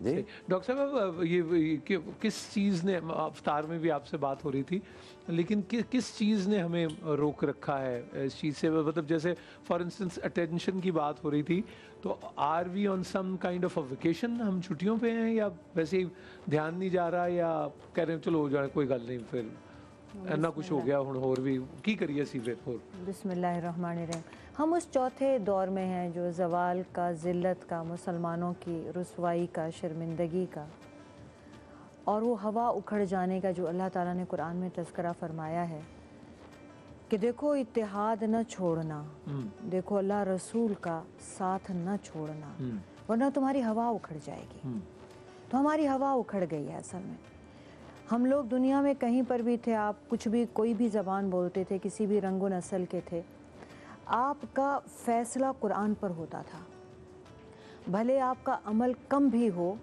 جی doctor صاحب یہ کس چیز نے، افطار میں بھی آپ سے بات ہو رہی تھی، لیکن کس چیز نے ہمیں روک رکھا ہے اس چیز سے؟ مطلب جیسے فار انسٹنس اٹینشن کی بات ہو رہی تھی، تو are we on some kind of a vacation? ہم چھٹیوں پہ ہیں یا ویسے ہی دھیان نہیں جا رہا، یا کہہ رہے ہیں چلو ہو جائے کوئی گل نہیں، پھر اینا کچھ ہو گیا ہوں اور بھی کی کریے سی پھر ہور؟ بسم اللہ الرحمن الرحیم۔ ہم اس چوتھے دور میں ہیں جو زوال کا، ذلت کا، مسلمانوں کی رسوائی کا، شرمندگی کا، اور وہ ہوا اکھڑ جانے کا جو اللہ تعالیٰ نے قرآن میں تذکرہ فرمایا ہے کہ دیکھو اتحاد نہ چھوڑنا، دیکھو اللہ رسول کا ساتھ نہ چھوڑنا، ورنہ تمہاری ہوا اکھڑ جائے گی۔ تو ہماری ہوا اکھڑ گئی ہے اصل میں۔ ہم لوگ دنیا میں کہیں پر بھی تھے، آپ کچھ بھی کوئی بھی زبان بولتے تھے، کسی بھی رنگ و نسل کے تھے، آپ کا فیصلہ قرآن پر ہوتا تھا۔ بھلے آپ کا عمل کم بھی ہو،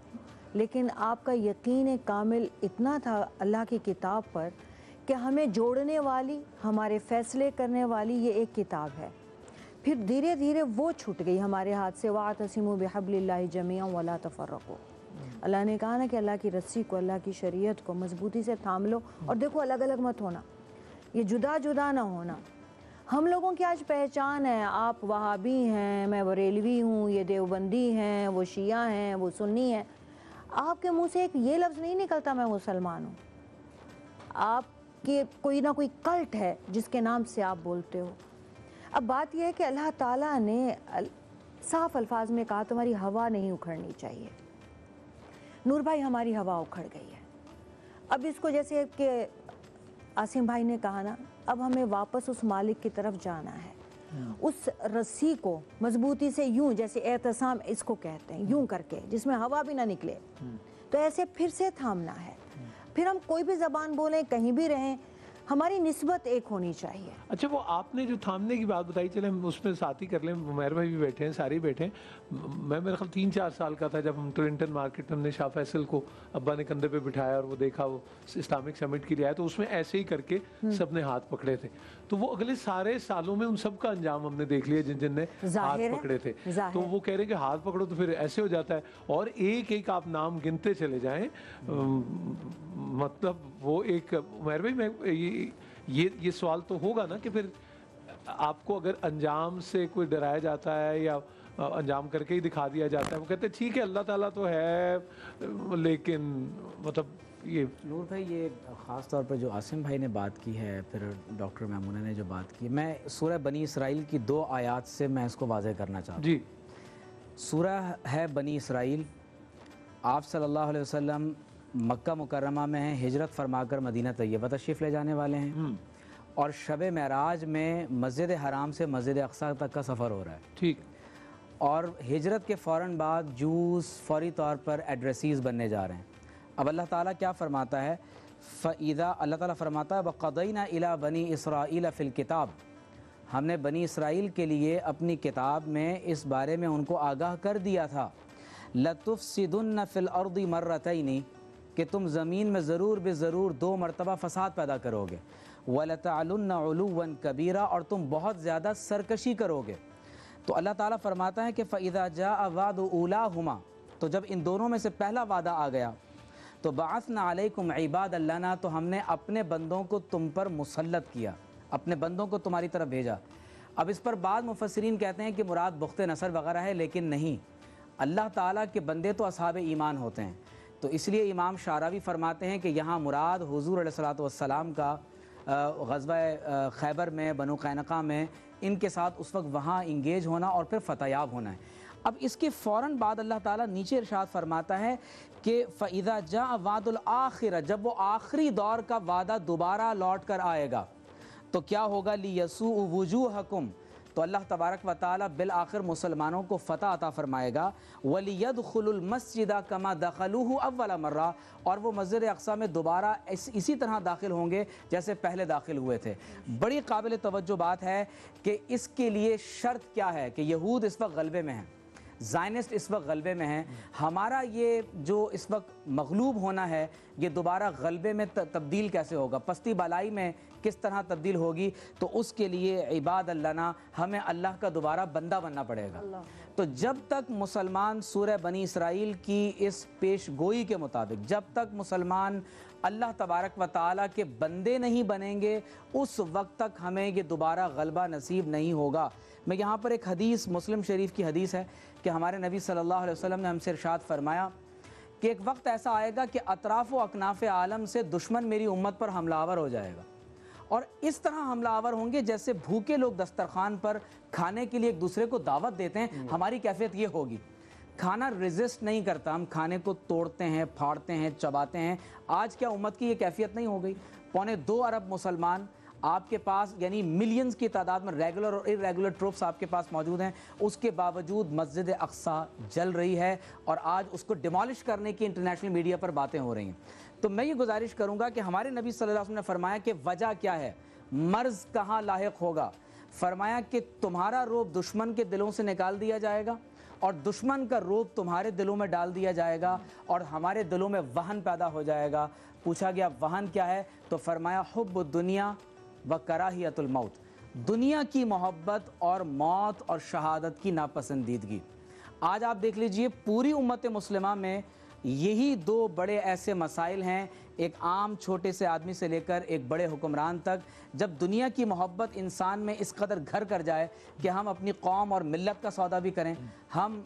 لیکن آپ کا یقین کامل اتنا تھا اللہ کی کتاب پر کہ ہمیں جوڑنے والی، ہمارے فیصلے کرنے والی یہ ایک کتاب ہے۔ پھر دھیرے دھیرے وہ چھوٹ گئی ہمارے ہاتھ سے۔ وَاعْتَصِمُوا بِحَبْلِ اللَّهِ جَمِيعًا وَلَا تَفَرَّقُوا۔ اللہ نے کہا نا کہ اللہ کی رسی کو، اللہ کی شریعت کو مضبوطی سے تھام لو، اور دیکھو الگ الگ مت ہونا، یہ جدا جدا نہ ہونا۔ ہم لوگوں کی آج پہچان ہے، آپ وہابی ہیں، میں بریلوی ہوں، یہ دیوبندی ہیں، وہ شیعہ ہیں، وہ سنی ہیں۔ آپ کے منہ سے ایک یہ لفظ نہیں نکلتا میں مسلمان ہوں۔ آپ کی کوئی نہ کوئی کلٹ ہے جس کے نام سے آپ بولتے ہو۔ اب بات یہ ہے کہ اللہ تعالیٰ نے صاف الفاظ میں کہا تمہاری ہوا نہیں اکھڑنی چاہیے۔ نور بھائی ہماری ہوا اکھڑ گئی ہے۔ اب اس کو جیسے کہ عاصم بھائی نے کہا نا، اب ہمیں واپس اس مالک کی طرف جانا ہے، اس رسی کو مضبوطی سے یوں، جیسے اعتصام اس کو کہتے ہیں، یوں کر کے جس میں ہوا بھی نہ نکلے، تو ایسے پھر سے تھامنا ہے۔ پھر ہم کوئی بھی زبان بولیں، کہیں بھی رہیں، ہماری نسبت ایک ہونی چاہیے۔ اچھا، وہ آپ نے جو تھامنے کی بات بتائی، چلیں ہم اس میں ساتھ ہی کر لیں، عمیر بھائی بھی بیٹھے ہیں، سارے بیٹھے ہیں۔ میں میرے خیال 3-4 سال کا تھا جب ہم ٹورنٹن مارکیٹ میں ہم نے شاہ فیصل کو ابا نے کندھے پہ بٹھایا اور وہ دیکھا وہ اسلامک سمٹ کے لیے آیا، تو اس میں ایسے ہی کر کے سب نے ہاتھ پکڑے تھے۔ تو وہ اگلے سارے سالوں میں ان سب کا انجام ہم نے دیکھ لیا جن نے ہاتھ پکڑے تھے۔ تو وہ کہہ رہے ہیں کہ ہاتھ پکڑو تو پھر ایسے ہو جاتا ہے، اور ایک ایک آپ نام گنتے چلے جائیں، مطلب وہ ایک عمیر بھائی میں یہ سوال تو ہوگا نا کہ پھر آپ کو اگر انجام سے کوئی ڈرایا جاتا ہے یا انجام کر کے ہی دکھا دیا جاتا ہے، وہ کہتے ہیں ٹھیک ہے اللہ تعالیٰ تو ہے، لیکن مطلب یہ نور بھائی، یہ خاص طور پر جو عاصم بھائی نے بات کی ہے، پھر ڈاکٹر میمونہ نے جو بات کی، میں سورہ بنی اسرائیل کی 2 آیات سے میں اس کو واضح کرنا چاہتا ہوں۔ جی، سورہ ہے بنی اسرائیل، آپ صلی اللہ علیہ وسلم مکہ مکرمہ میں ہیں، ہجرت فرما کر مدینہ طیبہ تشریف لے جانے والے ہیں، اور شب معراج میں مسجد حرام سے مسجد اقصیٰ تک کا سفر ہو رہا ہے۔ ٹھیک۔ اور ہجرت کے فوراً بعد جوز فوری طور پر ایڈریسیز بننے جا رہے ہیں۔ اب اللہ تعالیٰ کیا فرماتا ہے؟ فَإِذَا، اللہ تعالیٰ فرماتا ہے وَقَضَيْنَا إِلَىٰ بَنِي إِسْرَائِيلَ فِي الْكِتَابِ، ہم نے بنی اسرائیل کے لیے اپنی کتاب میں اس بارے میں ان کو آگاہ کر دیا تھا، لَتُفْسِدُنَّ فِي الْأَرْضِ مَرَّتَيْنِ، کہ تم زمین میں ضرور بے ضرور 2 مرتبہ فساد پیدا کرو گے، وَلَتَعْلُنَّ عُلُوًّا كَبِيرًا، اور تم بہت زیادہ سرکشی کرو گے۔ تو اللہ تعالیٰ فرماتا ہے کہ فَإِذَا جَاءَ وَعْدُ أُولَاهُمَا، تو جب ان دونوں میں سے پہلا وعدہ آ گیا، تو بَعَثْنَا عَلَيْكُمْ عِبَادًا لَنَا، تو ہم نے اپنے بندوں کو تم پر مسلط کیا، اپنے بندوں کو تمہاری طرف بھیجا۔ اب اس پر بعض مفسرین کہتے ہیں کہ مراد بخت نصر وغیرہ ہے، لیکن نہیں، اللہ تعالیٰ کے بندے تو اصحاب ایمان ہوتے ہیں۔ تو اس لیے امام شعراوی فرماتے ہیں کہ یہاں مراد حضور علیہ الصلوۃ والسلام کا غزوہ خیبر میں، بنو قینقاع میں ان کے ساتھ اس وقت وہاں انگیج ہونا اور پھر فتح یاب ہونا ہے۔ اب اس کے فوراً بعد اللہ تعالیٰ نیچے ارشاد فرماتا ہے کہ فَإِذَا جَاءَ وَعْدُ الْآخِرَةِ، جب وہ آخری دور کا وعدہ دوبارہ لوٹ کر آئے گا تو کیا ہوگا؟ لِيَسُوءُ وُجُوهَكُمْ، تو اللہ تبارک و تعالیٰ بالآخر مسلمانوں کو فتح عطا فرمائے گا، وَلِيَدْخُلُوا الْمَسْجِدَ كَمَا دَخَلُوهُ أَوَّلَ مَرَّةٍ، اور وہ مسجد اقصیٰ میں دوبارہ اسی طرح داخل ہوں گے جیسے پہلے داخل ہوئے تھے۔ بڑی قابل توجہ بات ہے کہ اس کے لیے شرط کیا ہے کہ یہود اس وقت غلبے میں ہیں، زائنسٹ اس وقت غلبے میں ہیں، ہمارا یہ جو اس وقت مغلوب ہونا ہے یہ دوبارہ غلبے میں تبدیل کیسے ہوگا، پستی بالائی میں کس طرح تبدیل ہوگی؟ تو اس کے لیے عباد اللہ، ہمیں اللہ کا دوبارہ بندہ بننا پڑے گا۔ تو جب تک مسلمان سورہ بنی اسرائیل کی اس پیش گوئی کے مطابق جب تک مسلمان اللہ تبارک و تعالیٰ کے بندے نہیں بنیں گے اس وقت تک ہمیں یہ دوبارہ غلبہ نصیب نہیں ہوگا۔ میں یہاں پر ایک حدیث مسلم شریف کی حدیث ہے کہ ہمارے نبی صلی اللہ علیہ وسلم نے ہم سے ارشاد فرمایا کہ ایک وقت ایسا آئے گا کہ اطراف و اکناف عالم سے دشمن میری امت پر حملہ آور ہو جائے گا، اور اس طرح حملہ آور ہوں گے جیسے بھوکے لوگ دسترخوان پر کھانے کے لیے ایک دوسرے کو دعوت دیتے ہیں، ہماری کیفیت یہ ہوگی۔ کھانا ریزسٹ نہیں کرتا، ہم کھانے کو توڑتے ہیں، پھاڑتے ہیں، چباتے ہیں۔ آج کیا امت کی یہ کیفیت نہیں ہو گئی؟ 2.25 ارب مسلمان آپ کے پاس، یعنی ملینز کی تعداد میں ریگولر اور ارریگولر ٹروپس آپ کے پاس موجود ہیں، اس کے باوجود مسجد اقصیٰ جل رہی ہے اور آج اس کو ڈیمالش کرنے کی انٹرنیشنل میڈیا پر باتیں ہو رہی ہیں۔ تو میں یہ گزارش کروں گا کہ ہمارے نبی صلی اللہ علیہ وسلم نے فرمایا کہ وجہ کیا ہے، مرض کہاں لاحق ہوگا؟ فرمایا کہ تمہارا روب دشمن کے دلوں سے نکال دیا جائے گا اور دشمن کا روب تمہارے دلوں میں ڈال دیا جائے گا اور ہمارے دلوں میں وہن پیدا ہو جائے گا۔ پوچھا گیا وہن کیا ہے؟ تو فرمایا حب الدنیا و کراہیت الموت، دنیا کی محبت اور موت اور شہادت کی ناپسندیدگی۔ آج آپ دیکھ لیجئے پوری امت مسلمہ میں یہی 2 بڑے ایسے مسائل ہیں، ایک عام چھوٹے سے آدمی سے لے کر ایک بڑے حکمران تک۔ جب دنیا کی محبت انسان میں اس قدر گھر کر جائے کہ ہم اپنی قوم اور ملت کا سودا بھی کریں، ہم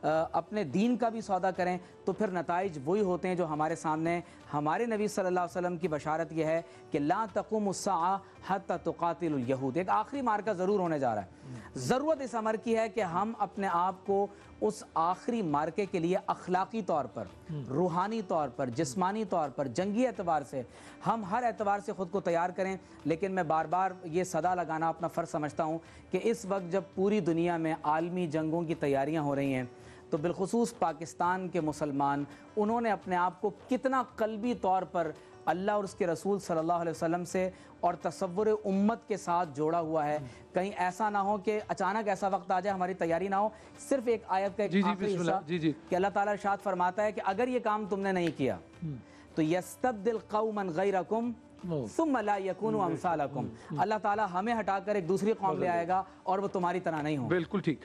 اپنے دین کا بھی سودا کریں، تو پھر نتائج وہی ہوتے ہیں جو ہمارے سامنے۔ ہمارے نبی صلی اللہ علیہ وسلم کی بشارت یہ ہے کہ لا تقوم الساعہ حتی تقاتل الیہود، ایک آخری مارکہ ضرور ہونے جا رہا ہے۔ ضرورت اس امر کی ہے کہ ہم اپنے آپ کو اس آخری مارکے کے لیے اخلاقی طور پر، روحانی طور پر، جسمانی طور پر، جنگی اعتبار سے، ہم ہر اعتبار سے خود کو تیار کریں۔ لیکن میں بار بار یہ صدا لگانا اپنا فرض سمجھتا ہوں کہ اس وقت جب پوری دنیا میں عالمی جنگوں کی تیاریاں ہو رہی ہیں تو بالخصوص پاکستان کے مسلمان، انہوں نے اپنے آپ کو کتنا قلبی طور پر اللہ اور اس کے رسول صلی اللہ علیہ وسلم سے اور تصور امت کے ساتھ جوڑا ہوا ہے۔ کہیں ایسا نہ ہو کہ اچانک ایسا وقت آ جائے ہماری تیاری نہ ہو۔ صرف ایک آیت کا ایک آخری حصہ کہ اللہ تعالیٰ ارشاد فرماتا ہے کہ اگر یہ کام تم نے نہیں کیا تو یستبدل قوما غیرکم ثم لا یکونوا امثالکم، اللہ تعالیٰ ہمیں ہٹا کر ایک دوسری قوم لے آئے گا اور وہ تمہاری طرح نہیں ہوں۔ بالکل ٹھیک۔